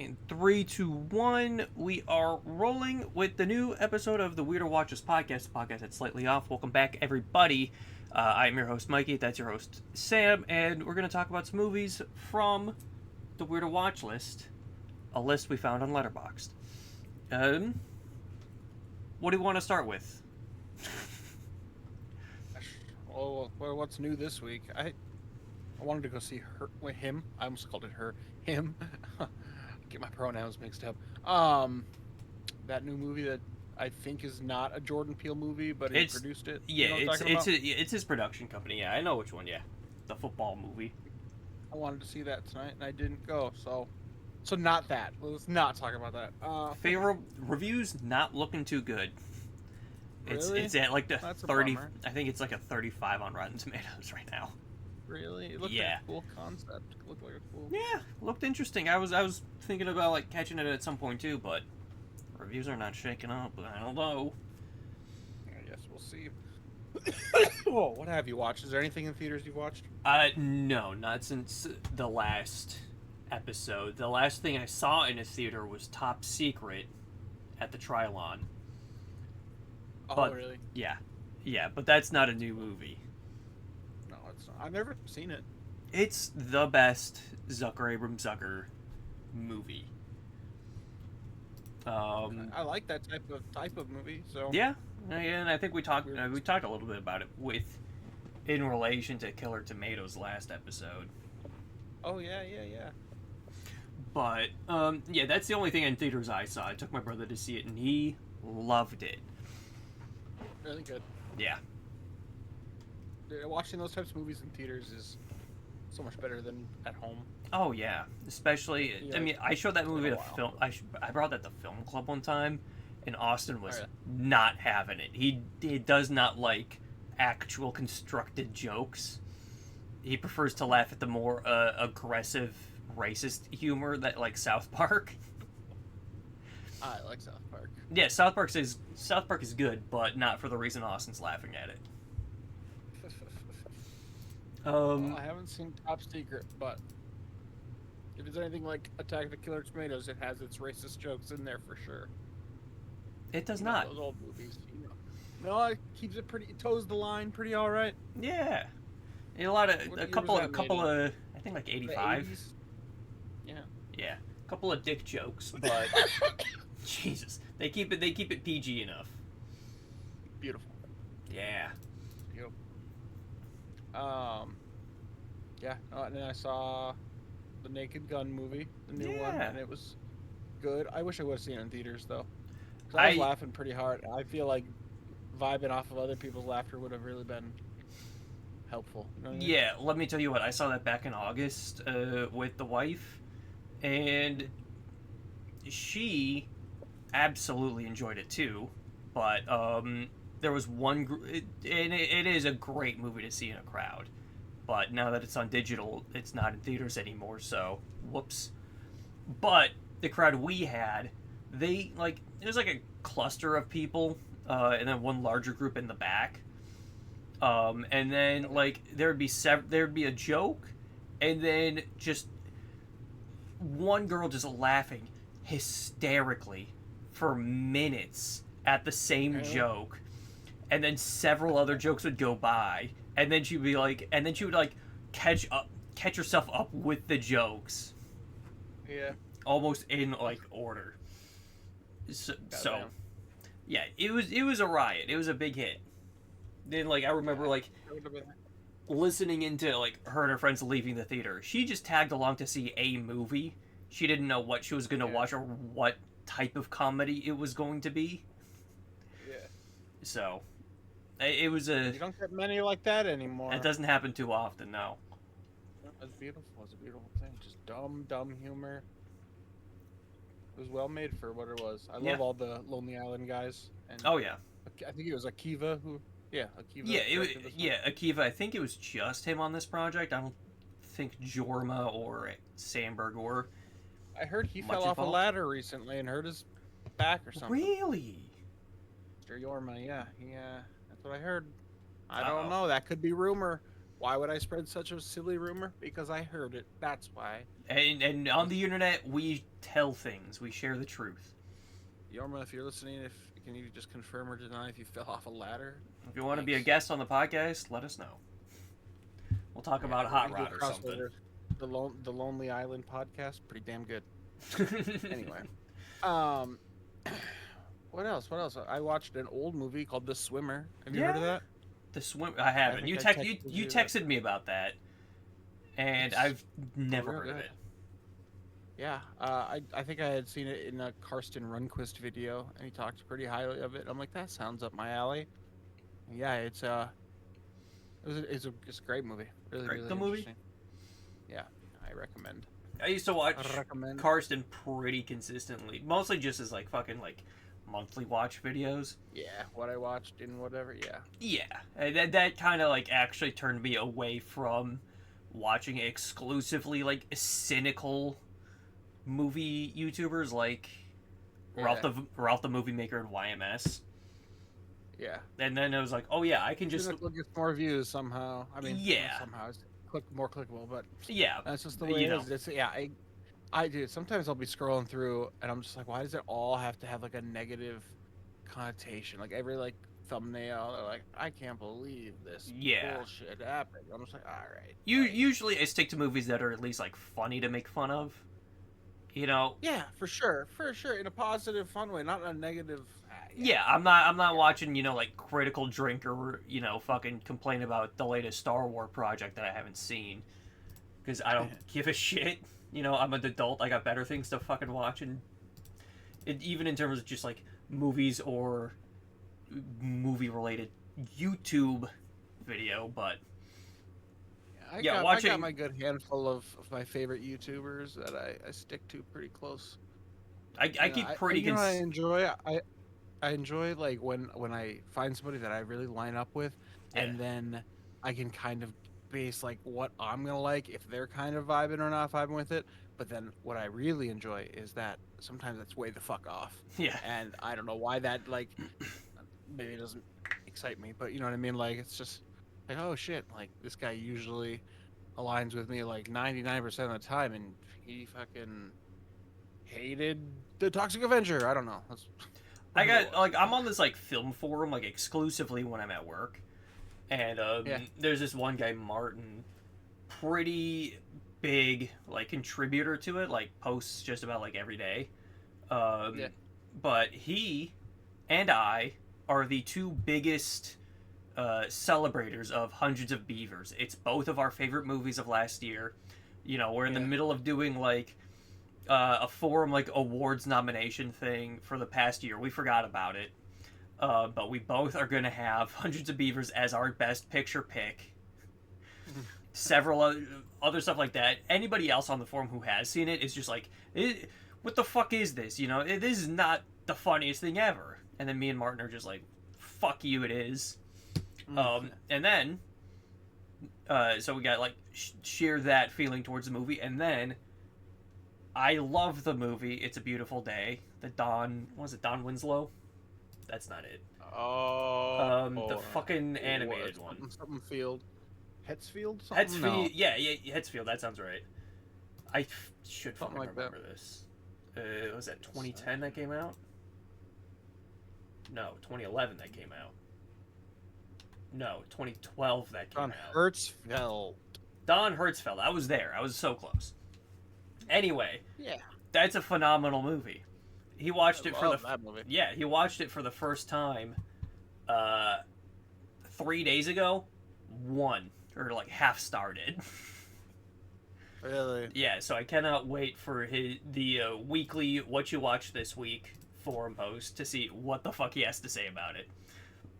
In 3, 2, 1, we are rolling with the new episode of the Weirdo Watchlist Podcast, the podcast that's slightly off. Welcome back, everybody. I'm your host, Mikey. That's your host, Sam, and we're going to talk about some movies from the Weirdo Watchlist, a list we found on Letterboxd. What do you want to start with? Well, what's new this week? I wanted to go see him. I almost called it her. Him. Get my pronouns mixed up. That new movie that I think is not a Jordan Peele movie, but he produced it. Yeah, it's his production company. Yeah, I know which one. Yeah, the football movie. I wanted to see that tonight, and I didn't go. So not that. Let's not talk about that. Favorable reviews not looking too good. Really? It's at like the That's 30. I think it's like a 35 on Rotten Tomatoes right now. Really? It looked like a cool concept. It looked like a cool. Yeah, looked interesting. I was thinking about like catching it at some point too, but reviews are not shaking up. I don't know. I guess we'll see. Whoa, what have you watched? Is there anything in theaters you've watched? No, not since the last episode. The last thing I saw in a theater was Top Secret at the Trilon. Oh, but, really? Yeah, but that's not a new movie. No, it's not. I've never seen it. It's the best Abrams Zucker movie. I like that type of movie. So yeah, and I think we talked a little bit about it in relation to Killer Tomatoes last episode. Oh yeah. But yeah, that's the only thing in theaters I saw. I took my brother to see it, and he loved it. Really good. Yeah. Watching those types of movies in theaters is so much better than at home. Oh yeah, especially. Yeah, I mean, I showed that movie at film. I brought that to film club one time, and Austin was not having it. He does not like actual constructed jokes. He prefers to laugh at the more aggressive, racist humor that like South Park. I like South Park. Yeah, South Park is good, but not for the reason Austin's laughing at it. Well, I haven't seen Top Secret, but if it's anything like Attack of the Killer Tomatoes, it has its racist jokes in there for sure. It does not. Those old movies, No, it keeps it pretty. It toes the line pretty all right. Yeah, a couple of I think like 85. Yeah. Yeah, a couple of dick jokes, but Jesus, they keep it PG enough. Beautiful. Yeah. Yep. Yeah. And then I saw the Naked Gun movie, the new one, and it was good. I wish I would have seen it in theaters though. 'Cause I was laughing pretty hard. I feel like vibing off of other people's laughter would have really been helpful. You know what I mean? Yeah. Let me tell you what. I saw that back in August with the wife, and she absolutely enjoyed it too. But there was one group, and it is a great movie to see in a crowd. But now that it's on digital, it's not in theaters anymore, so whoops. But the crowd we had, it was like a cluster of people, and then one larger group in the back. And then like there'd be a joke, and then just one girl just laughing hysterically for minutes at the same joke, and then several other jokes would go by, and then she would catch herself up with the jokes. Yeah. Almost in like order. So yeah, it was a riot. It was a big hit. Then like I remember listening into like her and her friends leaving the theater. She just tagged along to see a movie. She didn't know what she was going to watch or what type of comedy it was going to be. Yeah. So, it was You don't get many like that anymore. It doesn't happen too often, no. It's beautiful. It's a beautiful thing. Just dumb humor. It was well made for what it was. I love all the Lonely Island guys. And oh yeah. I think it was Akiva who. Yeah, Akiva. Yeah, Akiva. I think it was just him on this project. I don't think Jorma or Sandberg or. I heard he fell off a ladder recently and hurt his back or something. Really? Mr. Jorma, yeah, that's what I heard. I don't know. That could be rumor. Why would I spread such a silly rumor? Because I heard it. That's why. And on the internet, we tell things. We share the truth. Yorma, if you're listening, can you just confirm or deny if you fell off a ladder? If you want to be a guest on the podcast, let us know. We'll talk about Hot Rod or something. The Lonely Island podcast, pretty damn good. Anyway, what else? I watched an old movie called The Swimmer. Have you heard of that? The Swimmer. I haven't. You texted me about that, and I've never heard of it. Yeah, I think I had seen it in a Karsten Runquist video, and he talked pretty highly of it. I'm like, that sounds up my alley. Yeah, it's a great movie. Really, great, really the movie. Yeah, I recommend. I used to watch Karsten pretty consistently, mostly just as like fucking like monthly watch videos. Yeah, what I watched and whatever. Yeah. Yeah, that kind of like actually turned me away from watching exclusively like cynical movie YouTubers like Ralph the Movie Maker and YMS. Yeah. And then I was like, oh yeah, I can just look at more views somehow. I mean, yeah, somehow it's more clickable, but yeah, that's just the way it is. It's, yeah, I do. Sometimes I'll be scrolling through and I'm just like, why does it all have to have like a negative connotation? Like every like thumbnail, they're like, I can't believe this bullshit happened. I'm just like, all right. Usually I stick to movies that are at least like funny to make fun of. You know? Yeah, for sure, in a positive, fun way, not in a negative. Yeah, I'm not watching, you know, like Critical Drinker, you know, fucking complain about the latest Star Wars project that I haven't seen, because I don't give a shit. You know, I'm an adult. I got better things to fucking watch, and even in terms of just like movies or movie-related YouTube video, but. I got my good handful of my favorite YouTubers that I stick to pretty close. I keep pretty. I enjoy like when I find somebody that I really line up with, and then I can kind of base like what I'm gonna like if they're kind of vibing or not vibing with it. But then what I really enjoy is that sometimes that's way the fuck off. Yeah. And I don't know why that like maybe it doesn't excite me, but you know what I mean. Like it's just. Like, oh shit, like this guy usually aligns with me like 99% of the time, and he fucking hated the Toxic Avenger. I don't know. I'm on this like film forum like exclusively when I'm at work, and there's this one guy, Martin, pretty big like contributor to it, like posts just about like every day. But he and I are the two biggest celebrators of Hundreds of Beavers. It's both of our favorite movies of last year. You know, we're in the middle of doing like a forum like awards nomination thing for the past year. We forgot about it, but we both are going to have Hundreds of Beavers as our best picture pick. Several other stuff like that. Anybody else on the forum who has seen it is just like, what the fuck is this? You know, this is not the funniest thing ever. And then me and Martin are just like, fuck you, it is. And then, so we got like share that feeling towards the movie, and then I love the movie It's a Beautiful Day. Don Winslow? That's not it. The fucking animated one. Something Field. Hetzfield? Hetzfield? No. Yeah, Hetzfield. That sounds right. I should fucking remember this. Was that 2010 that came out? No, 2011 that came out. No, 2012 that came out. Don Hertzfeldt. I was there. I was so close. Anyway, that's a phenomenal movie. He watched it for that movie. Yeah, he watched it for the first time 3 days ago. Half started. Really? Yeah, so I cannot wait for the weekly What You Watch This Week forum post to see what the fuck he has to say about it.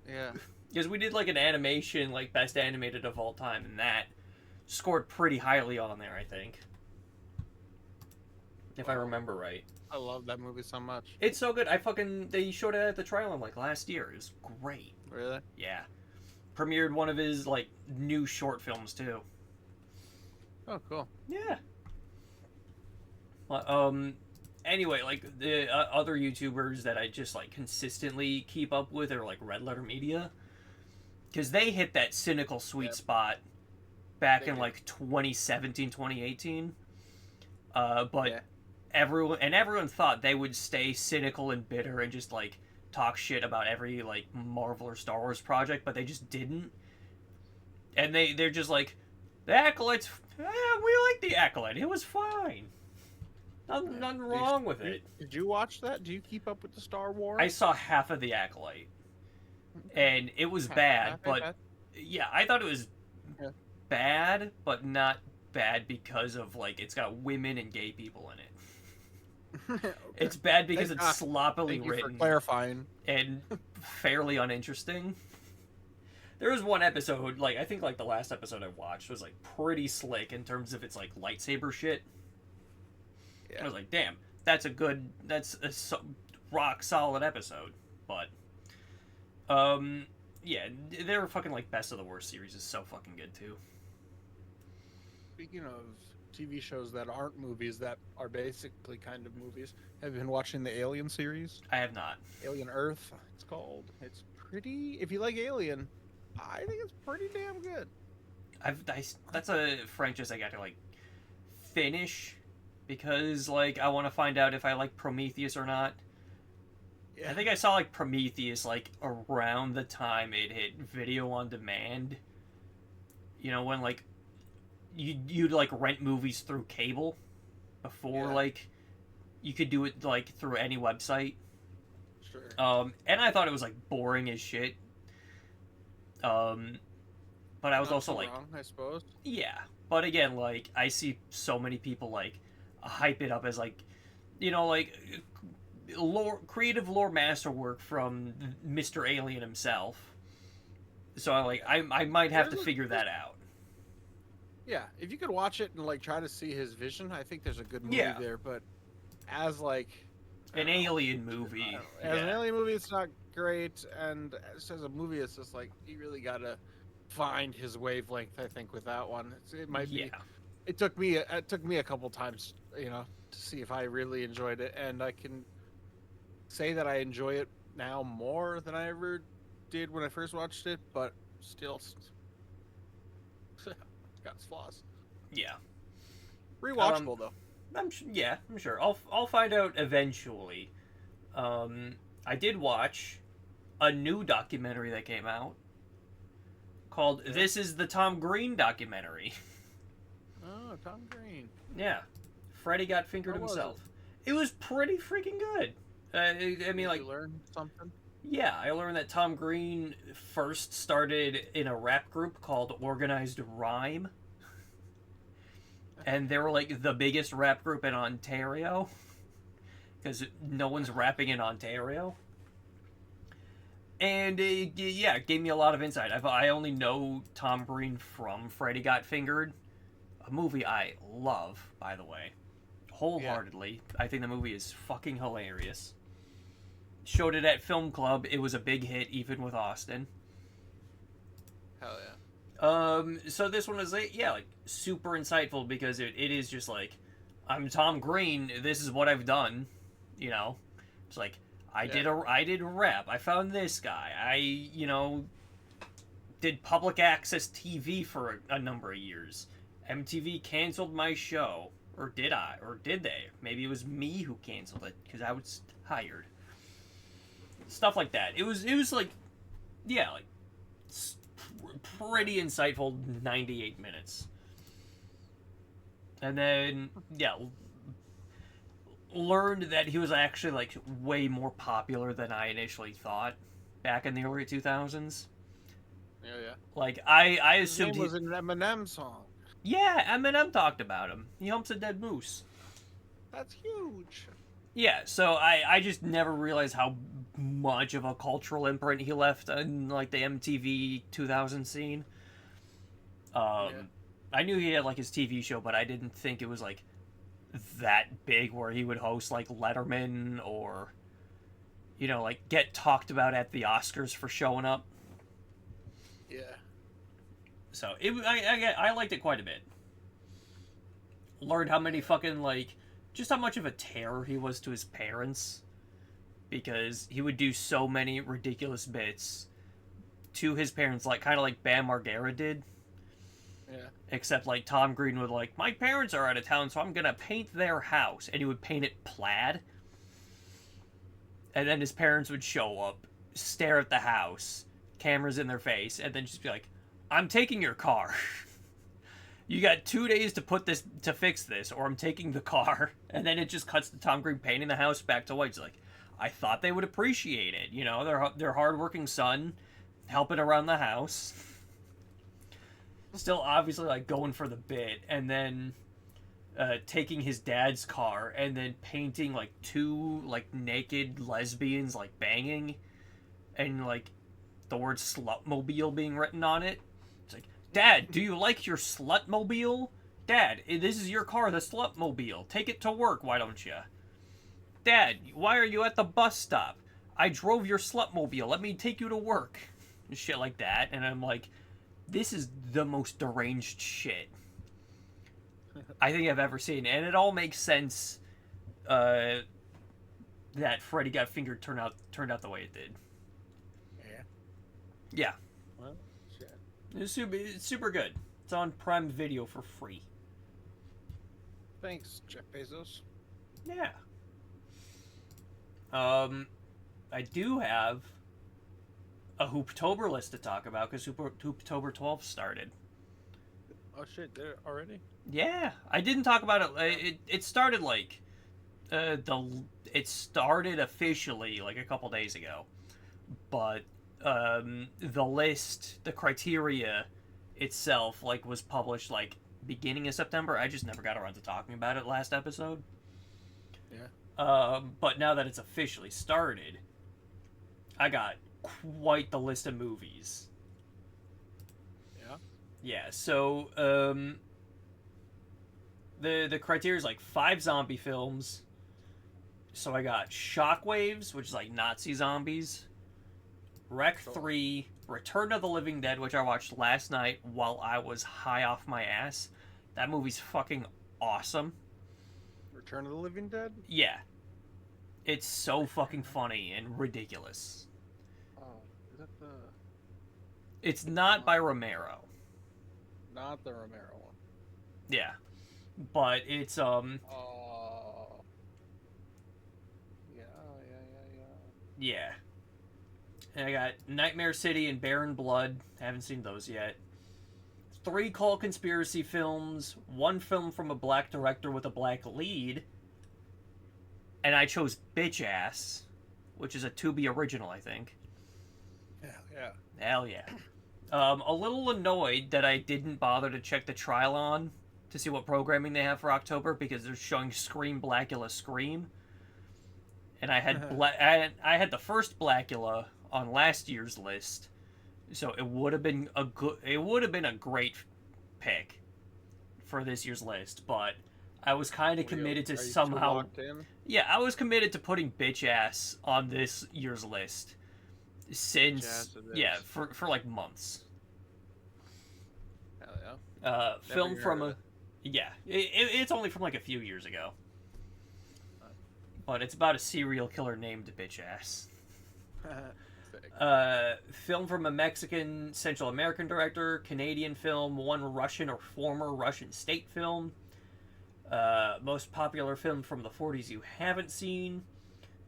Yeah. Because we did like an animation, like best animated of all time, and that scored pretty highly on there, I think. If I remember right. I love that movie so much. It's so good. They showed it at the Trial like last year. It was great. Really? Yeah. Premiered one of his like new short films too. Oh, cool. Yeah. Anyway, like the other YouTubers that I just like consistently keep up with are like Red Letter Media, because they hit that cynical sweet spot back in like 2017, 2018. But everyone thought they would stay cynical and bitter and just like talk shit about every like Marvel or Star Wars project, but they just didn't. And they're just like, the Acolyte's, we like the Acolyte. It was fine. Nothing wrong with it. Did you watch that? Do you keep up with the Star Wars? I saw half of the Acolyte, and it was bad. But yeah, I thought it was bad, but not bad because of like it's got women and gay people in it. Okay. It's bad because it's sloppily written, for clarifying, and fairly uninteresting. There was one episode, like I think like the last episode I watched was like pretty slick in terms of its like lightsaber shit. Yeah. I was like, damn, that's a rock solid episode. But yeah, their fucking like Best of the Worst series is so fucking good too. Speaking of TV shows that aren't movies that are basically kind of movies, have you been watching the Alien series? I have not. Alien Earth, it's called. It's pretty. If you like Alien, I think it's pretty damn good. That's a franchise I got to like finish because like I want to find out if I like Prometheus or not. Yeah. I think I saw like Prometheus like around the time it hit video on demand. You know, when like you'd like rent movies through cable before like you could do it like through any website. Sure. And I thought it was like boring as shit. But I was also like, wrong, I suppose. Yeah, but again, like I see so many people like hype it up as like, you know, like creative lore masterwork from Mr. Alien himself. So I might have to figure that out. Yeah, if you could watch it and like try to see his vision, I think there's a good movie there. But as like an alien movie, as an alien movie, it's not great. And as a movie, it's just like you really gotta find his wavelength. I think with that one, it might be. It took me a couple times, you know, to see if I really enjoyed it, and I can say that I enjoy it now more than I ever did when I first watched it. But still. Got its flaws. Yeah. Rewatchable though. I'm sure. I'll find out eventually. I did watch a new documentary that came out called "This Is the Tom Green Documentary." Oh, Tom Green. Yeah, Freddy got fingered himself. It was pretty freaking good. I mean, like, you learn something. Yeah, I learned that Tom Green first started in a rap group called Organized Rhyme. And they were like the biggest rap group in Ontario. Because no one's rapping in Ontario. And it gave me a lot of insight. I only know Tom Green from Freddy Got Fingered. A movie I love, by the way. Wholeheartedly. Yeah. I think the movie is fucking hilarious. Showed it at Film Club. It was a big hit, even with Austin. Hell yeah. So this one is like super insightful because it is just like, I'm Tom Green. This is what I've done. You know, it's like I did rap. I found this guy. I did public access TV for a number of years. MTV canceled my show, or did I? Or did they? Maybe it was me who canceled it because I was hired. Stuff like that. It was like, pretty insightful 98 minutes. And then, learned that he was actually, like, way more popular than I initially thought back in the early 2000s. Yeah. Like, I assumed he was an Eminem song. Yeah, Eminem talked about him. He humps a dead moose. That's huge. Yeah, so I just never realized how much of a cultural imprint he left in, like, the MTV 2000 scene. I knew he had, like, his TV show, but I didn't think it was, like, that big where he would host, like, Letterman or, like, get talked about at the Oscars for showing up. Yeah. So, I liked it quite a bit. Learned how many fucking, like, just how much of a terror he was to his parents. Because he would do so many ridiculous bits to his parents, like kind of like Bam Margera did. Yeah. Except, like, Tom Green would, like, my parents are out of town, so I'm gonna paint their house. And he would paint it plaid. And then his parents would show up, stare at the house, cameras in their face, and then just be like, I'm taking your car. You got 2 days to fix this, or I'm taking the car. And then it just cuts to Tom Green painting the house back to white. It's like, I thought they would appreciate it. You know, their hardworking son helping around the house. Still obviously, like, going for the bit. And then taking his dad's car and then painting, like, two, like, naked lesbians, like, banging. And, like, the word slutmobile being written on it. It's like, Dad, do you like your slutmobile? Dad, this is your car, the slutmobile. Take it to work, why don't you? Dad, why are you at the bus stop? I drove your slutmobile. Let me take you to work. And shit like that. And I'm like, this is the most deranged shit I think I've ever seen. And it all makes sense that Freddy Got Fingered turned out the way it did. Yeah. Yeah. Well, shit. It's super good. It's on Prime Video for free. Thanks, Jeff Bezos. Yeah. I do have a Hooptober list to talk about because Hooptober 12 started. Oh shit, there already? Yeah, I didn't talk about it. It started like it started officially like a couple days ago, but the list, the criteria itself, like was published like beginning of September. I just never got around to talking about it last episode. Yeah. But now that it's officially started, I got quite the list of movies. Yeah. Yeah. So the criteria is like 5 zombie films. So I got Shockwaves, which is like Nazi zombies. Rec 3, Return of the Living Dead, which I watched last night while I was high off my ass. That movie's fucking awesome. Return of the Living Dead? Yeah. It's so fucking funny and ridiculous. Oh, is that the... It's not by Romero. Not the Romero one. Yeah. But it's, Oh. Yeah. And I got Nightmare City and Barren Blood. Haven't seen those yet. 3 cult conspiracy films. 1 film from a black director with a black lead. And I chose Bitch Ass, which is a Tubi original, I think. Yeah. Hell yeah. A little annoyed that I didn't bother to check the trial on to see what programming they have for October because they're showing Scream Blackula Scream. And I had I had the first Blackula on last year's list, so it would have been a great pick for this year's list, but I was kind of committed to somehow. Yeah, I was committed to putting Bitch Ass on this year's list since for like months. Hell yeah. Film from a it's only from like a few years ago. But it's about a serial killer named Bitch Ass. Film from a Mexican Central American director, Canadian film, 1 Russian or former Russian state film, most popular film from the 40s you haven't seen,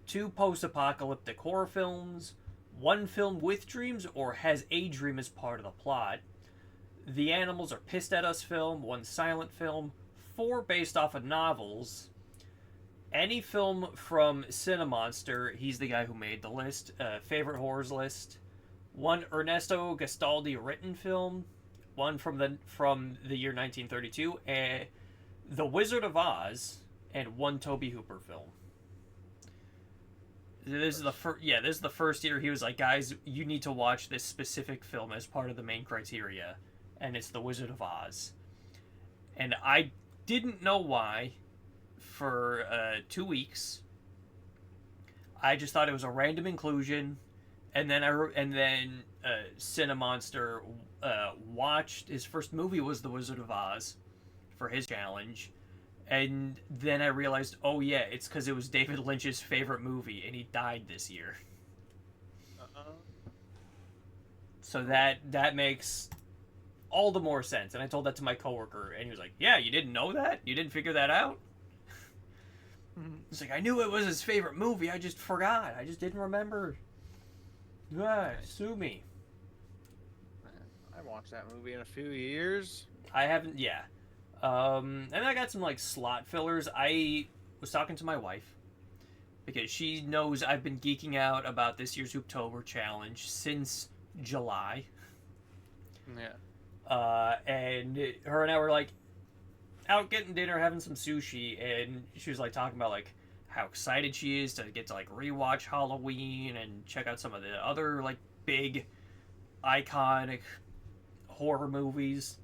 2 post-apocalyptic horror films, 1 film with dreams or has a dream as part of the plot, The Animals Are Pissed at Us film, 1 silent film, 4 based off of novels, any film from Cinemonster, he's the guy who made the list, favorite horrors list, 1 Ernesto Gastaldi written film, 1 from the year 1932, The Wizard of Oz, and 1 Tobe Hooper film. This is the first year he was like, guys, you need to watch this specific film as part of the main criteria, and it's The Wizard of Oz. And I didn't know why for 2 weeks. I just thought it was a random inclusion, and then Cinemonster watched his first movie was The Wizard of Oz for his challenge, and then I realized, oh yeah, it's because it was David Lynch's favorite movie, and he died this year. So that makes all the more sense. And I told that to my coworker, and he was like, "Yeah, you didn't know that? You didn't figure that out?" It's like, I knew it was his favorite movie. I just forgot. I just didn't remember. Sue me. I haven't watched that movie in a few years. I haven't, yeah. And I got some, like, slot fillers. I was talking to my wife because she knows I've been geeking out about this year's Hooptober challenge since July. Yeah. And her and I were, like, out getting dinner, having some sushi, and she was, like, talking about, like, how excited she is to get to, like, rewatch Halloween and check out some of the other, like, big, iconic horror movies.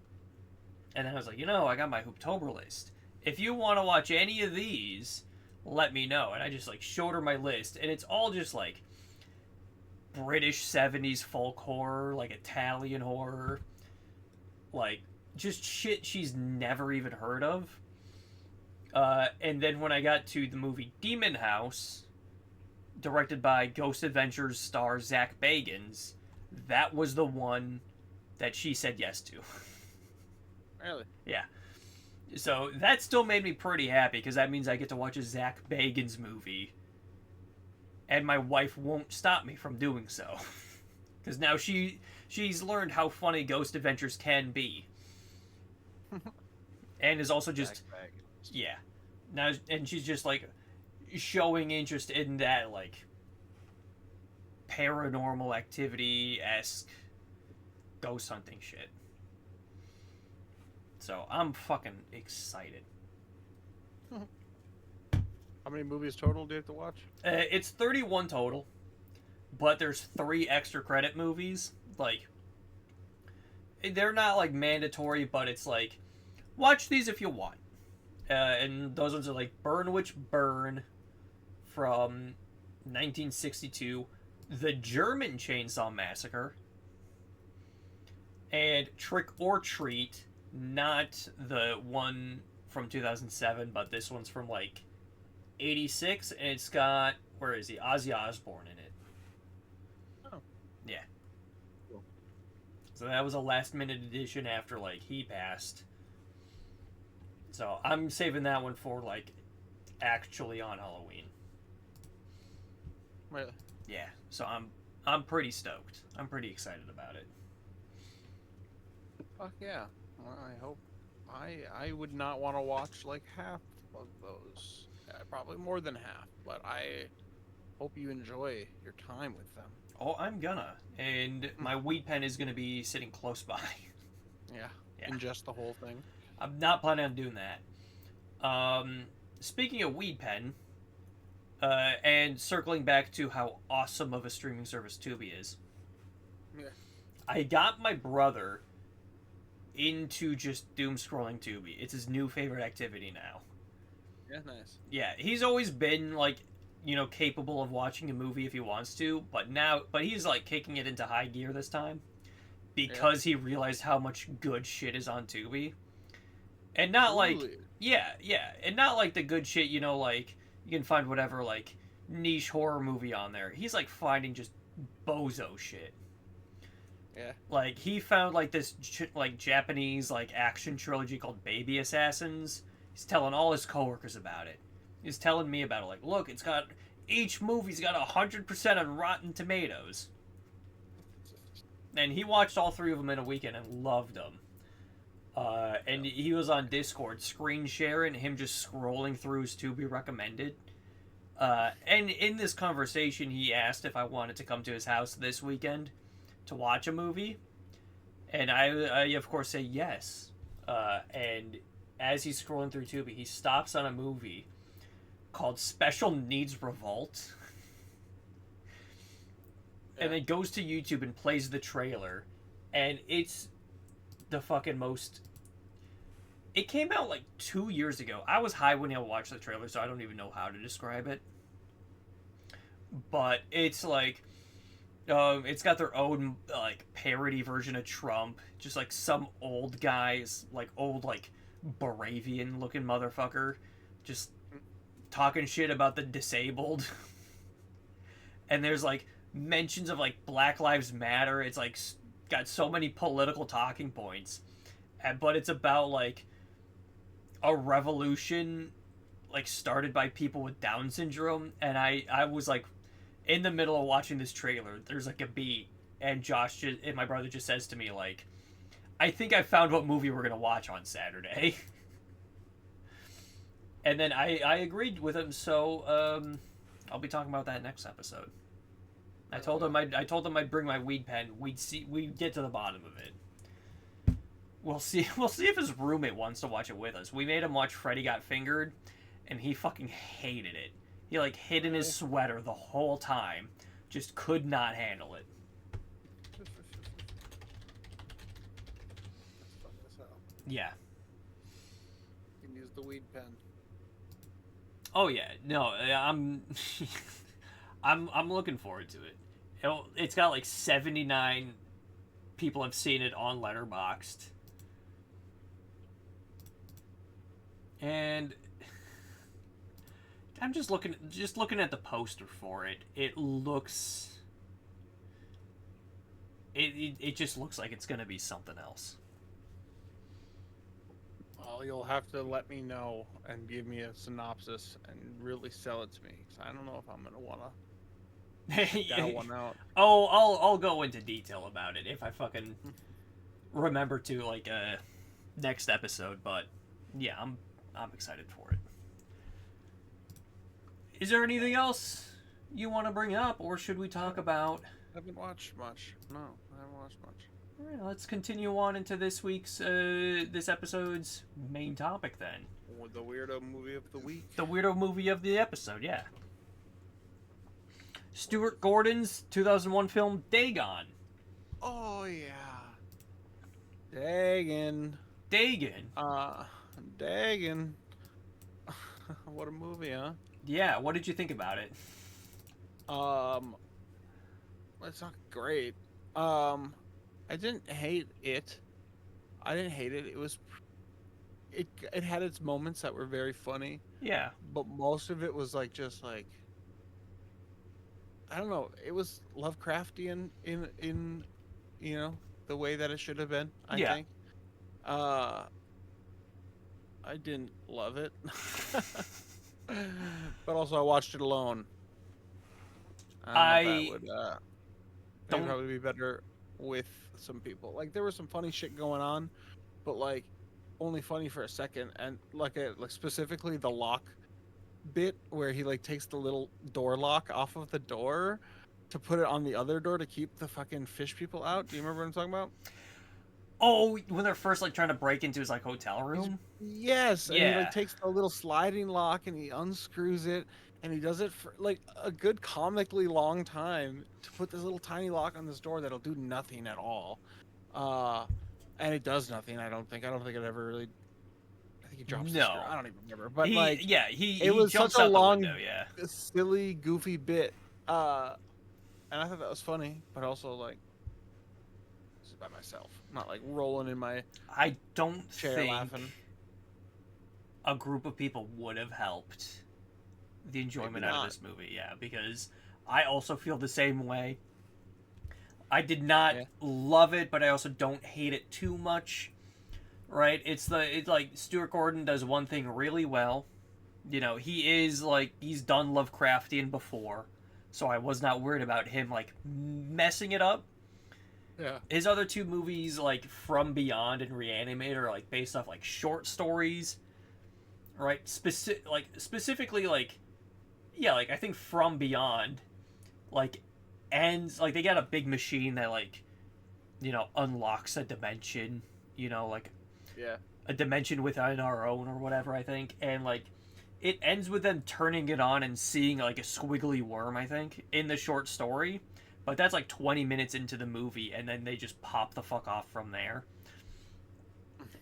And then I was like, I got my Hooptober list. If you want to watch any of these, let me know. And I just, like, showed her my list, and it's all just, like, British 70s folk horror, like, Italian horror, like, just shit she's never even heard of. And then when I got to the movie Demon House, directed by Ghost Adventures star Zach Bagans, that was the one that she said yes to. Really? Yeah. So that still made me pretty happy, because that means I get to watch a Zach Bagans movie, and my wife won't stop me from doing so. Because now she's learned how funny Ghost Adventures can be. And is also just... Yeah. Now, and she's just, like, showing interest in that, like, paranormal activity-esque ghost hunting shit. So, I'm fucking excited. How many movies total do you have to watch? It's 31 total, but there's 3 extra credit movies. Like, they're not, like, mandatory, but it's like, watch these if you want. And those ones are like Burn Witch Burn from 1962, The German Chainsaw Massacre, and Trick or Treat, not the one from 2007, but this one's from like 86, and it's got, where is he, Ozzy Osbourne in it. Oh. Yeah. Cool. So that was a last minute edition after, like, he passed. So I'm saving that one for, like, actually on Halloween. Really? Yeah. So I'm pretty stoked. I'm pretty excited about it. Fuck yeah. Well, I hope I would not want to watch like half of those. Probably more than half, but I hope you enjoy your time with them. Oh, I'm gonna. And my weed pen is gonna be sitting close by. Yeah. Yeah. Ingest the whole thing. I'm not planning on doing that. Speaking of weed pen, and circling back to how awesome of a streaming service Tubi is, Yeah. I got my brother into just doom scrolling Tubi. It's his new favorite activity now. Yeah, nice. Yeah, he's always been, like, capable of watching a movie if he wants to, but he's, like, kicking it into high gear this time because he realized how much good shit is on Tubi. And not like, yeah, and not like the good shit, like, you can find whatever, like, niche horror movie on there. He's, like, finding just bozo shit. Yeah. Like, he found, like, this, like, Japanese, like, action trilogy called Baby Assassins. He's telling all his coworkers about it. He's telling me about it. Like, look, each movie's got 100% on Rotten Tomatoes. And he watched all 3 of them in a weekend and loved them. And he was on Discord, screen sharing, him just scrolling through his Tubi recommended. And in this conversation, he asked if I wanted to come to his house this weekend to watch a movie. And I of course, say yes. And as he's scrolling through Tubi, he stops on a movie called Special Needs Revolt. And then goes to YouTube and plays the trailer. And it's the fucking most... It came out like 2 years ago. I was high when I watched the trailer, so I don't even know how to describe it. But it's like... it's got their own, like, parody version of Trump. Just, like, some old guys, like, old, like, Baravian-looking motherfucker. Just talking shit about the disabled. And there's, like, mentions of, like, Black Lives Matter. It's, like, got so many political talking points, but it's about like a revolution like started by people with Down syndrome, and I was like in the middle of watching this trailer. There's like a beat, and my brother just says to me like, "I think I found what movie we're gonna watch on Saturday." And then I agreed with him, so I'll be talking about that next episode. I told him I'd bring my weed pen. We'd get to the bottom of it. We'll see if his roommate wants to watch it with us. We made him watch Freddy Got Fingered, and he fucking hated it. He like hid in his sweater the whole time, just could not handle it. That's fun as hell. Yeah. You can use the weed pen. Oh yeah, no, I'm looking forward to it. It's got like 79 people have seen it on Letterboxd, and I'm just looking at the poster for it. It just looks like it's gonna be something else. Well, you'll have to let me know and give me a synopsis and really sell it to me, because I don't know if I'm gonna wanna that one out. Oh, I'll go into detail about it if I fucking remember to, like, next episode. But yeah, I'm excited for it. Is there anything else you want to bring up, or should we talk about? I haven't watched much. No, I haven't watched much. All right, let's continue on into this episode's main topic then. The weirdo movie of the week. The weirdo movie of the episode, yeah. Stuart Gordon's 2001 film Dagon. Oh yeah. Dagon. Dagon. Dagon. What a movie, huh? Yeah, what did you think about it? It's not great. I didn't hate it. It had its moments that were very funny. Yeah. But most of it was like just like, I don't know. It was Lovecraftian in the way that it should have been. I think. I didn't love it, but also I watched it alone. That would probably be better with some people. Like there was some funny shit going on, but like only funny for a second, and like specifically the lock bit where he like takes the little door lock off of the door to put it on the other door to keep the fucking fish people out. Do you remember what I'm talking about? Oh, when they're first like trying to break into his like hotel room? Yes. Yeah. And he like takes the little sliding lock and he unscrews it, and he does it for like a good comically long time to put this little tiny lock on this door that'll do nothing at all. And it does nothing, I don't think it ever really. I think he drops the screw. I don't even remember. But it was such a long, silly, goofy bit. And I thought that was funny, but also like by myself, not like rolling in my I don't chair think laughing. A group of people would have helped the enjoyment out of this movie. Yeah, because I also feel the same way. I did not love it, but I also don't hate it too much. Right? It's like Stuart Gordon does one thing really well. You know, he's done Lovecraftian before, so I was not worried about him like messing it up. Yeah. His other two movies, like From Beyond and Reanimate, are like based off like short stories, right? Specifically, like I think From Beyond, like ends like they got a big machine that like, unlocks a dimension, like a dimension within our own or whatever, I think, and like it ends with them turning it on and seeing like a squiggly worm, I think, in the short story. But that's like 20 minutes into the movie, and then they just pop the fuck off from there.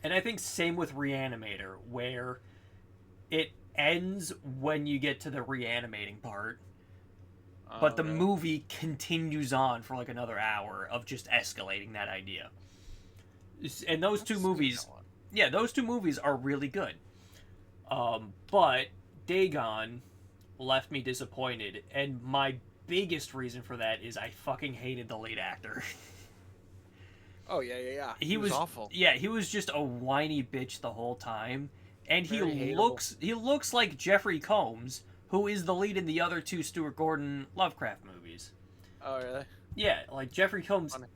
And I think same with Reanimator, where it ends when you get to the reanimating part, but the movie continues on for like another hour of just escalating that idea. And those two movies are really good. But Dagon left me disappointed, and my biggest reason for that is I fucking hated the lead actor. Oh yeah. He was awful. Yeah, he was just a whiny bitch the whole time, and Very hateable. he looks like Jeffrey Combs, who is the lead in the other two Stuart Gordon Lovecraft movies. Oh really? Yeah, like Jeffrey Combs Funny.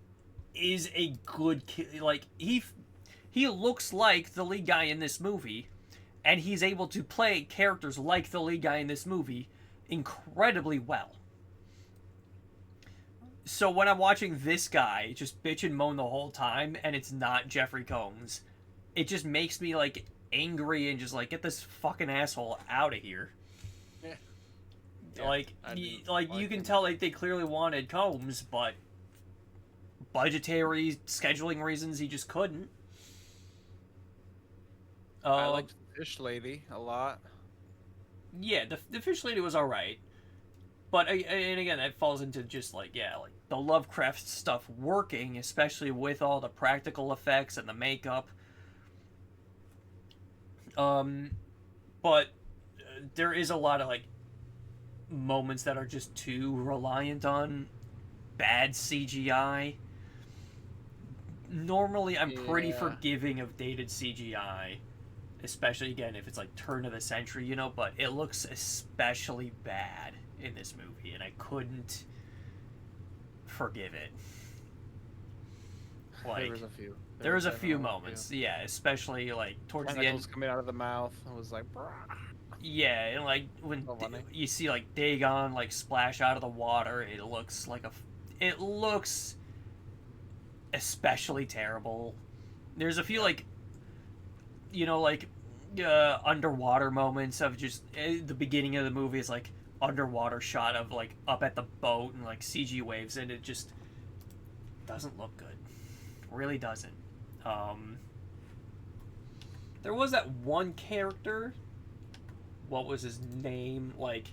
is a good kid. Like he looks like the lead guy in this movie, and he's able to play characters like the lead guy in this movie incredibly well. So when I'm watching this guy just bitch and moan the whole time, and it's not Jeffrey Combs, it just makes me like angry and just like get this fucking asshole out of here. Yeah. Like, you can tell like they clearly wanted Combs, but budgetary scheduling reasons he just couldn't. I liked the Fish Lady a lot. Yeah, the Fish Lady was alright. But, and again, that falls into just, like, yeah, like, the Lovecraft stuff working, especially with all the practical effects and the makeup. But there is a lot of, like, moments that are just too reliant on bad CGI. Normally, I'm pretty forgiving of dated CGI. Especially, again, if it's, like, turn of the century, you know? But it looks especially bad in this movie, and I couldn't forgive it. Like, there was a few moments, yeah, especially like towards the end, coming out of the mouth. I was like, brah. Yeah, and like when you see like Dagon like splash out of the water, it looks especially terrible. There's a few like, you know, like underwater moments of just the beginning of the movie is like underwater shot of like up at the boat and like CG waves, and it just doesn't look good. Really doesn't. There was that one character. What was his name? Like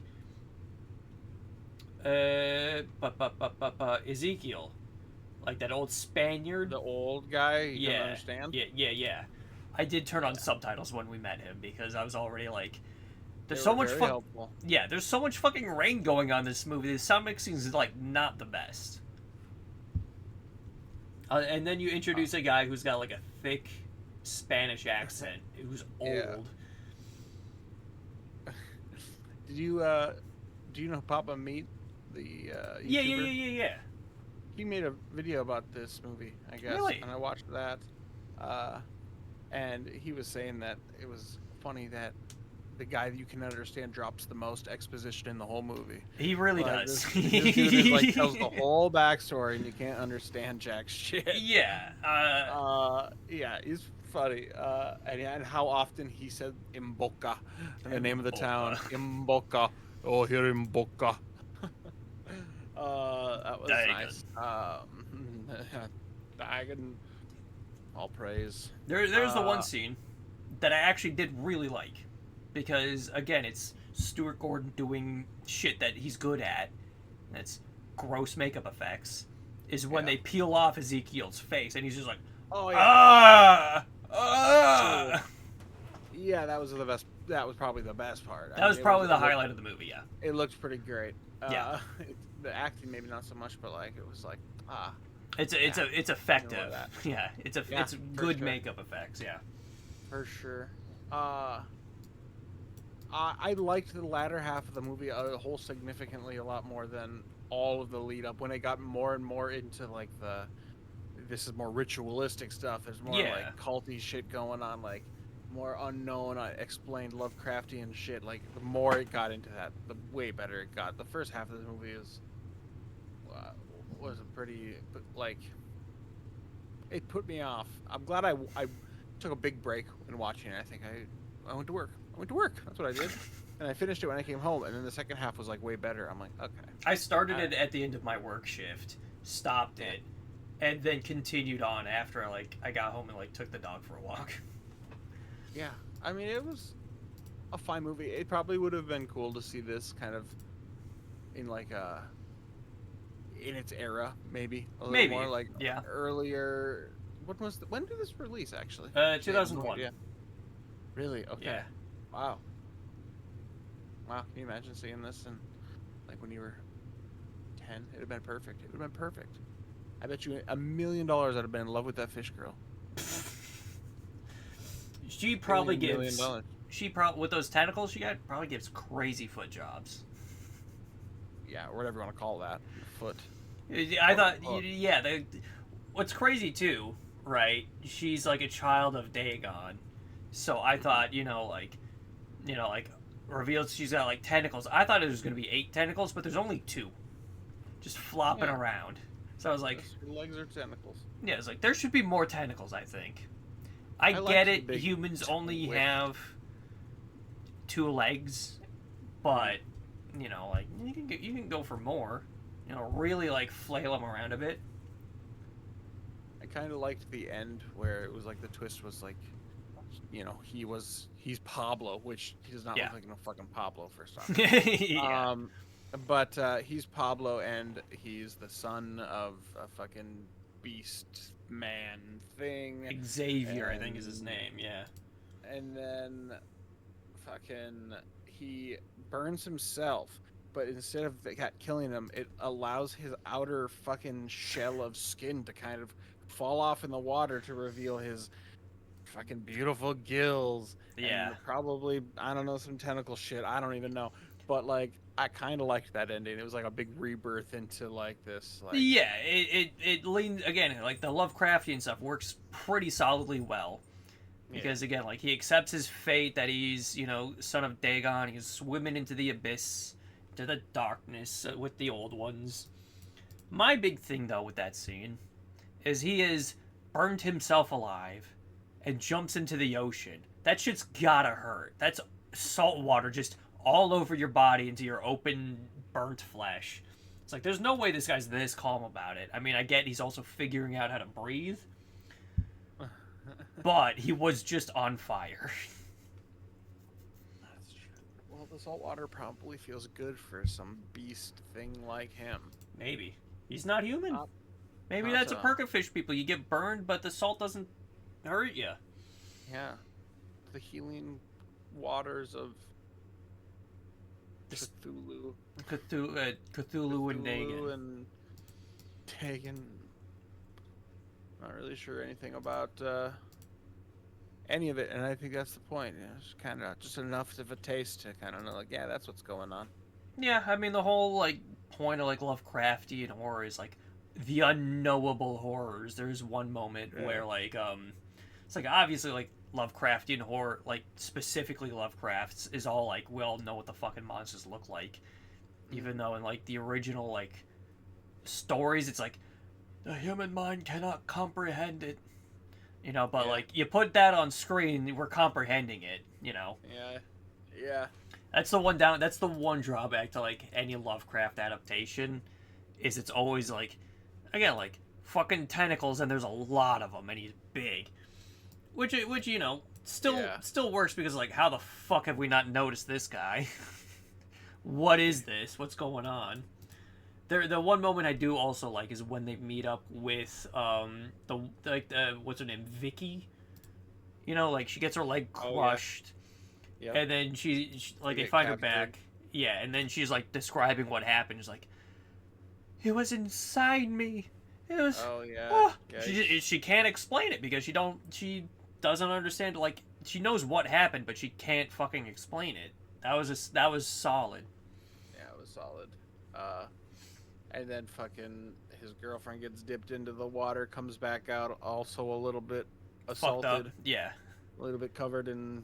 Ezekiel. Like that old Spaniard. The old guy you don't understand? Yeah. I did turn on subtitles when we met him because I was already like, there's so much there's so much fucking rain going on in this movie. The sound mixing is like not the best. And then you introduce a guy who's got like a thick Spanish accent, who's old. Yeah. Do you know Papa Meat, the YouTuber? Yeah. He made a video about this movie, I guess, really? And I watched that. And he was saying that it was funny that the guy that you can understand drops the most exposition in the whole movie. He really does. This dude is, like, tells the whole backstory, and you can't understand jack shit. Yeah. Yeah, he's funny. And how often he said Imboca, the name of the town. Imboca. Oh, here Imboca. That was nice. Dagon. All praise. There's the one scene that I actually did really like. Because, again, it's Stuart Gordon doing shit that he's good at. That's gross makeup effects. Is when they peel off Ezekiel's face, and he's just like, oh, yeah. Yeah, that was the best. That was probably the best part. That was probably the highlight of the movie, yeah. It looked pretty great. Yeah. The acting, maybe not so much, but, like, it was like, It's effective. Yeah, it's good makeup effects, yeah. For sure. I liked the latter half of the movie a whole significantly a lot more than all of the lead up. When it got more and more into like this is more ritualistic stuff. There's more like culty shit going on, like more unknown, explained Lovecraftian shit. Like the more it got into that, the way better it got. The first half of the movie was pretty, like, it put me off. I'm glad I took a big break when watching it. I think I went to work. That's what I did. And I finished it when I came home. And then the second half was like way better. I'm like, okay. I started it at the end of my work shift, stopped it, and then continued on after I got home and like took the dog for a walk. Yeah. I mean, it was a fine movie. It probably would have been cool to see this kind of in like in its era, maybe. A little more like earlier. When did this release actually? 2001. Yeah. Really? Okay. Yeah. Wow. Can you imagine seeing this and like when you were 10? It'd have been perfect. I bet you $1 million I'd have been in love with that fish girl. She probably gives. She probably with those tentacles she got probably gives crazy foot jobs. Yeah, or whatever you want to call that. Foot. I thought, yeah. What's crazy too, right? She's like a child of Dagon, so I thought, like revealed she's got like tentacles. I thought it was gonna be 8 tentacles, but there's only 2, just flopping around. So I was like, her legs are tentacles. Yeah, it's like there should be more tentacles. I think. I get it. Humans only have 2 legs, but like you can go for more. Really like flail them around a bit. I kind of liked the end where it was like the twist was like, he's Pablo, which he does not look like no fucking Pablo first off. Yeah. But he's Pablo and he's the son of a fucking beast man thing. Xavier, I think is his name. Yeah. And then fucking he burns himself, but instead of killing him, it allows his outer fucking shell of skin to kind of fall off in the water to reveal his fucking beautiful gills. Yeah. And probably, I don't know, some tentacle shit. I don't even know. But like, I kind of liked that ending. It was like a big rebirth into like this. Like... Yeah, it leans again like the Lovecraftian stuff works pretty solidly well. Because again, like he accepts his fate that he's, son of Dagon. He's swimming into the abyss, to the darkness with the old ones. My big thing though with that scene is he has burned himself alive and jumps into the ocean. That shit's gotta hurt. That's salt water just all over your body into your open, burnt flesh. It's like there's no way this guy's this calm about it. I mean, I get he's also figuring out how to breathe. But he was just on fire. That's true. Well, the salt water probably feels good for some beast thing like him. Maybe. He's not human. Maybe that's a perk of fish people. You get burned, but the salt doesn't hurt you. Yeah. The healing waters of Cthulhu. Cthulhu and Dagon. Not really sure anything about any of it, and I think that's the point. It's kind of just enough of a taste to kind of know, like, yeah, that's what's going on. Yeah, I mean, the whole like point of like Lovecraftian horror is like the unknowable horrors. There's one moment where like it's like obviously like Lovecraftian horror, like specifically Lovecraft's, is all like we all know what the fucking monsters look like, even though in like the original like stories it's like the human mind cannot comprehend it, but like you put that on screen, we're comprehending it. Yeah. That's the one drawback to like any Lovecraft adaptation, is it's always like, again, like fucking tentacles and there's a lot of them and he's big, which still works because like how the fuck have we not noticed this guy? What is this? What's going on? The one moment I do also like is when they meet up with what's her name, Vicky. Like she gets her leg crushed. Yep. And then she like they find her back. Yeah, and then she's like describing what happened. She's like, it was inside me. It was. Oh yeah. Oh. She can't explain it because she doesn't understand. Like she knows what happened, but she can't fucking explain it. That was solid. Yeah, it was solid. And then fucking his girlfriend gets dipped into the water, comes back out also a little bit assaulted. Fucked up. Yeah. A little bit covered in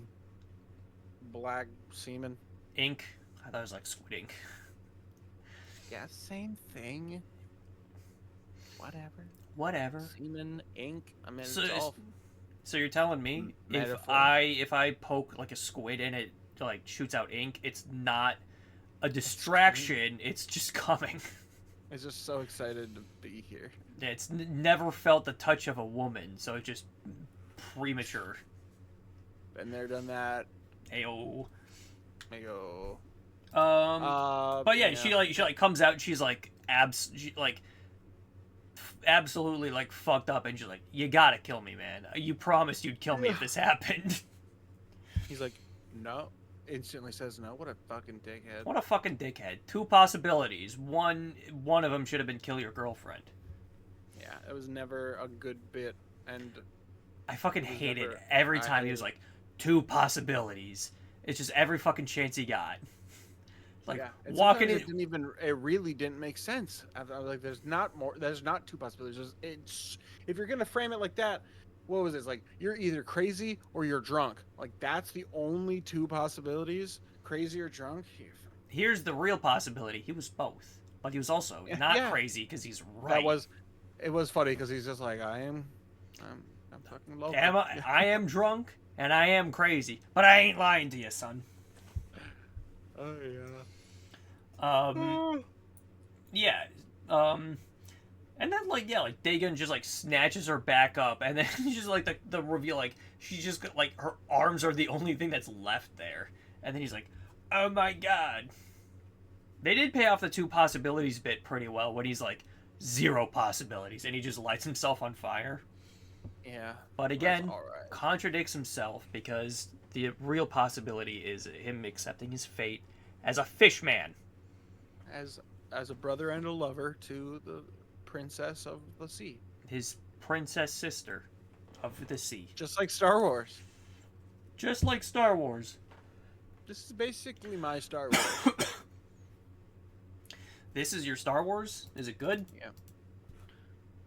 black semen. Ink. I thought it was like squid ink. Yeah, same thing. Whatever. Semen, ink. I mean, so you're telling me if I poke like a squid and it like shoots out ink, it's not a distraction. It's just coming. It's just so excited to be here. Yeah, it's never felt the touch of a woman, so it's just premature. Been there, done that. Ayo. But yeah, she comes out and she's like absolutely like fucked up, and she's like, you gotta kill me, man. You promised you'd kill me if this happened. He's like, no. Instantly says no. What a fucking dickhead. 2 possibilities. One of them should have been kill your girlfriend. Yeah, it was never a good bit, and I fucking hated every time he was like, 2 possibilities. It's just every fucking chance he got. Like, yeah, walking in. It really didn't make sense. I was like, there's not 2 possibilities. If you're gonna frame it like that, what was it? It's like, you're either crazy or you're drunk. Like, that's the only 2 possibilities. Crazy or drunk. Here's the real possibility. He was both. But he was also not crazy because he's right. It was funny because he's just like, I'm fucking local. I am drunk and I am crazy, but I ain't lying to you, son. Oh yeah. Yeah. And then like Dagon just like snatches her back up, and then just like the reveal, like she's just got, like, her arms are the only thing that's left there, and then he's like, oh my god. They did pay off the 2 possibilities bit pretty well when he's like 0 possibilities and he just lights himself on fire. Yeah. But again, contradicts himself because the real possibility is him accepting his fate as a fish man. As a brother and a lover to the princess of the sea. His princess sister of the sea. Just like Star Wars. Just like Star Wars. This is basically my Star Wars. This is your Star Wars? Is it good? Yeah.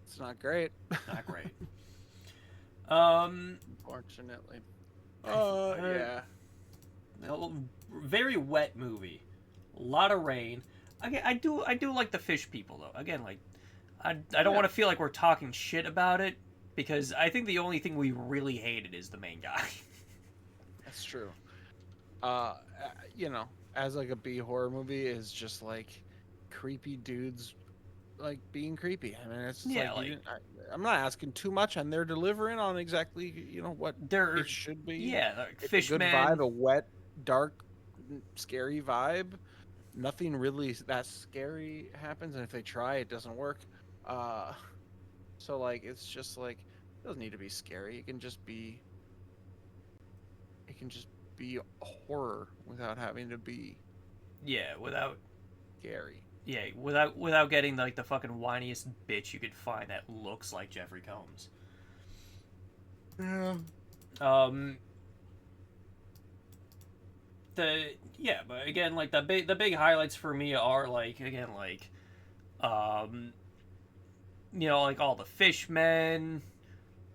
It's not great. Not great. Unfortunately. Yeah. Very wet movie. A lot of rain. Again, I do like the fish people though. Again, like I don't want to feel like we're talking shit about it, because I think the only thing we really hated is the main guy. That's true. You know, as like a B horror movie is just like creepy dudes like being creepy. I mean, it's just I'm not asking too much, and they're delivering on exactly what it should be. Yeah, like it's fish a good man vibe, a wet, dark, scary vibe. Nothing really that scary happens, and if they try, it doesn't work. So like it's just like, it doesn't need to be scary. It can just be horror without having to be without scary. Yeah, without getting like the fucking whiniest bitch you could find that looks like Jeffrey Combs. Yeah. But again, like the big highlights for me are like, again, like like all the fishmen,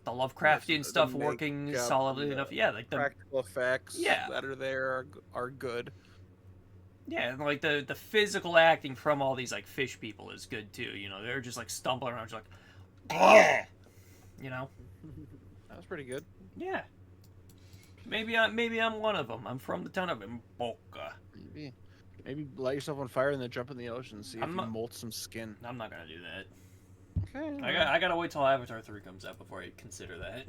the Lovecraftian stuff working solidly enough. Yeah, like the practical effects that are there are good. Yeah, and like the physical acting from all these like fish people is good too. They're just like stumbling around, just like, that was pretty good. Yeah. Maybe I'm one of them. I'm from the town of Mboka. Maybe light yourself on fire and then jump in the ocean and see if you molt some skin. I'm not gonna do that. Okay. I gotta wait till Avatar 3 comes out before I consider that.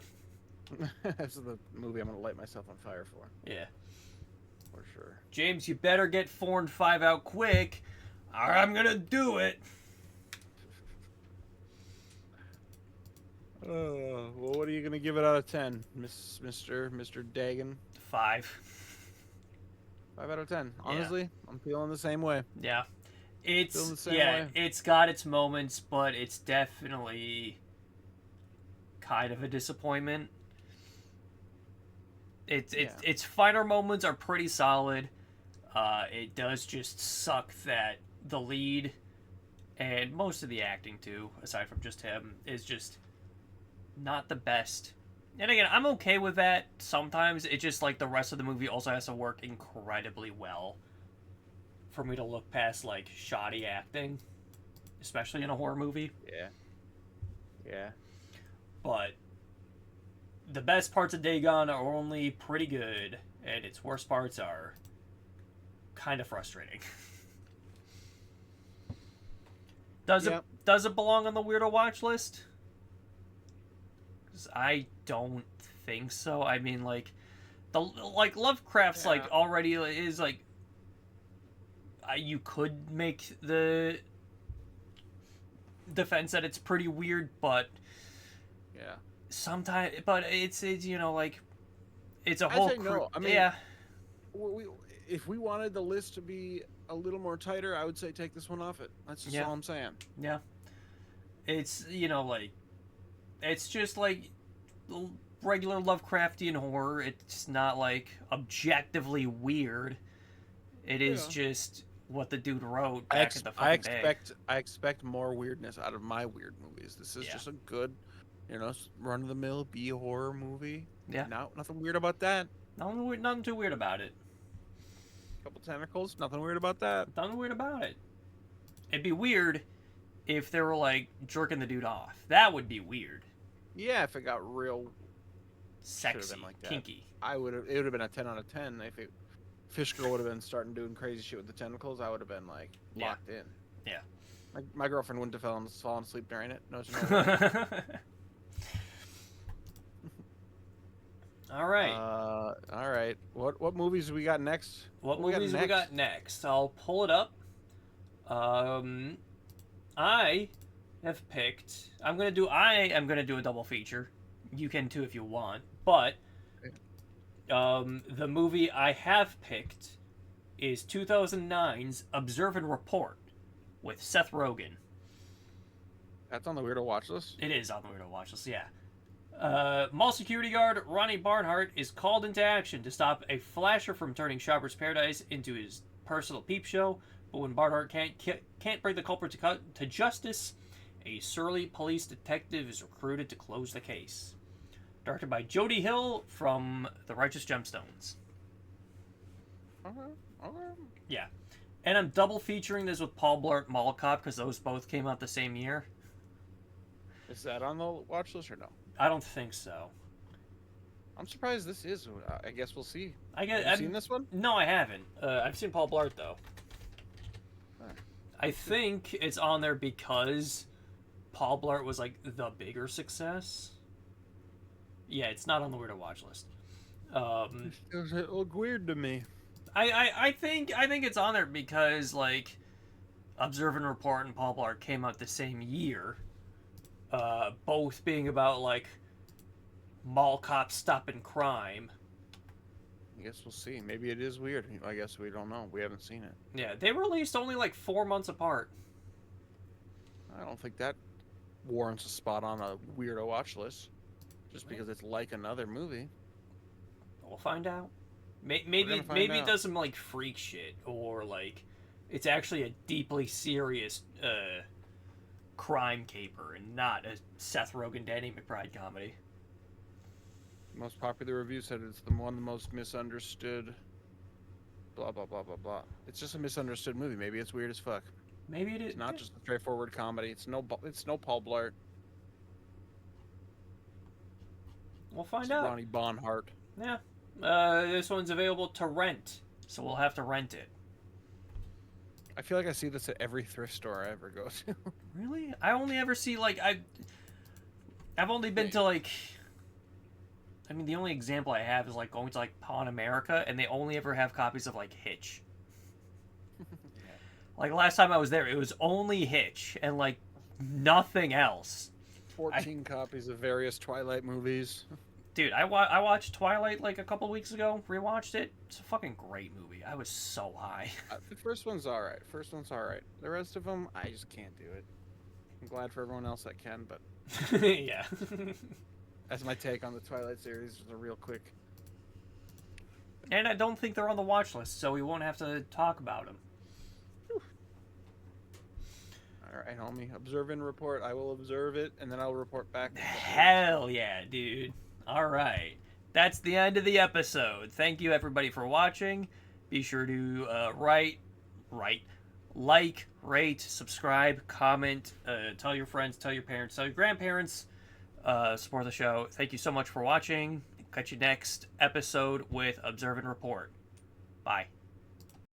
This is the movie I'm gonna light myself on fire for. Yeah. For sure. James, you better get 4 and 5 out quick, or I'm gonna do it. Well, what are you gonna give it out of 10, Mr. Dagon? 5. 5 out of 10. Honestly, I'm feeling the same way. Yeah. It's got its moments, but it's definitely kind of a disappointment. Its finer moments are pretty solid. It does just suck that the lead and most of the acting too, aside from just him, is just not the best. And again, I'm okay with that sometimes. It's just like the rest of the movie also has to work incredibly well for me to look past like shoddy acting, especially in a horror movie. Yeah. But the best parts of Dagon are only pretty good, and its worst parts are kind of frustrating. Does it belong on the Weirdo Watch List? 'Cause I don't think so. I mean, like Lovecraft's like already is like, you could make the defense that it's pretty weird, but sometimes, but it's like it's a whole. If we wanted the list to be a little more tighter, I would say take this one off it. That's just all I'm saying. Yeah. It's, like, it's just like regular Lovecraftian horror. It's not like objectively weird. It is just what the dude wrote back in the fucking day. I expect more weirdness out of my weird movies. This is just a good, run of the mill B horror movie. Yeah. Nothing weird about that. Nothing too weird about it. Couple tentacles, nothing weird about that. Nothing weird about it. It'd be weird if they were like jerking the dude off. That would be weird. Yeah, if it got real sexy, like kinky. It would have been a 10 out of 10. If Fish Girl would have been starting doing crazy shit with the tentacles, I would have been like locked in. Yeah. My girlfriend wouldn't have fallen asleep during it. No, no way. All right. All right. What movies we got next? What movies we got next? I'll pull it up. I have picked. I am gonna do a double feature. You can too if you want. But the movie I have picked is 2009's Observe and Report with Seth Rogen. That's on the Weirdo Watchlist? It is on the Weirdo Watchlist, yeah. Mall security guard Ronnie Barnhart is called into action to stop a flasher from turning Shopper's Paradise into his personal peep show, but when Barnhart can't bring the culprit to justice, a surly police detective is recruited to close the case. Directed by Jody Hill from The Righteous Gemstones. Okay. Yeah. And I'm double featuring this with Paul Blart Mall Cop because those both came out the same year. Is that on the watch list or no? I don't think so. I'm surprised this is. I guess we'll see. Have you seen this one? No, I haven't. I've seen Paul Blart, though. I think it's on there because Paul Blart was, like, the bigger success. Yeah, it's not on the Weirdo Watchlist. It looked weird to me. I think it's on there because, like, Observe and Report and Paul Blart came out the same year. Both being about, like, mall cops stopping crime. I guess we'll see. Maybe it is weird. I guess we don't know. We haven't seen it. Yeah, they released only, like, 4 months apart. I don't think that warrants a spot on a Weirdo watch list. Just because it's like another movie. We'll find out. Maybe it does some, like, freak shit. Or, like, it's actually a deeply serious, crime caper and not a Seth Rogen, Danny McBride comedy. Most popular review said it's the most misunderstood. Blah blah blah blah blah. It's just a misunderstood movie. Maybe it's weird as fuck. Maybe it is. It's not just a straightforward comedy. It's no Paul Blart. We'll find out. Ronnie Barnhart. Yeah. This one's available to rent, so we'll have to rent it. I feel like I see this at every thrift store I ever go to. Really? I only ever see, like, I've only been to, like, I mean, the only example I have is, like, going to, like, Pawn America, and they only ever have copies of, like, Hitch. Like, last time I was there, it was only Hitch, and, like, nothing else. 14 copies of various Twilight movies. Dude, I watched Twilight, like, a couple weeks ago, rewatched it. It's a fucking great movie. I was so high. The first one's alright. The rest of them, I just can't do it. I'm glad for everyone else that can, but... Yeah. That's my take on the Twilight series, just a real quick. And I don't think they're on the watch list, so we won't have to talk about them. Alright, homie. Observe and report. I will observe it, and then I'll report back. Hell yeah, dude. Alright. That's the end of the episode. Thank you, everybody, for watching. Be sure to like, rate, subscribe, comment, tell your friends, tell your parents, tell your grandparents, support the show. Thank you so much for watching. Catch you next episode with Observe and Report. Bye.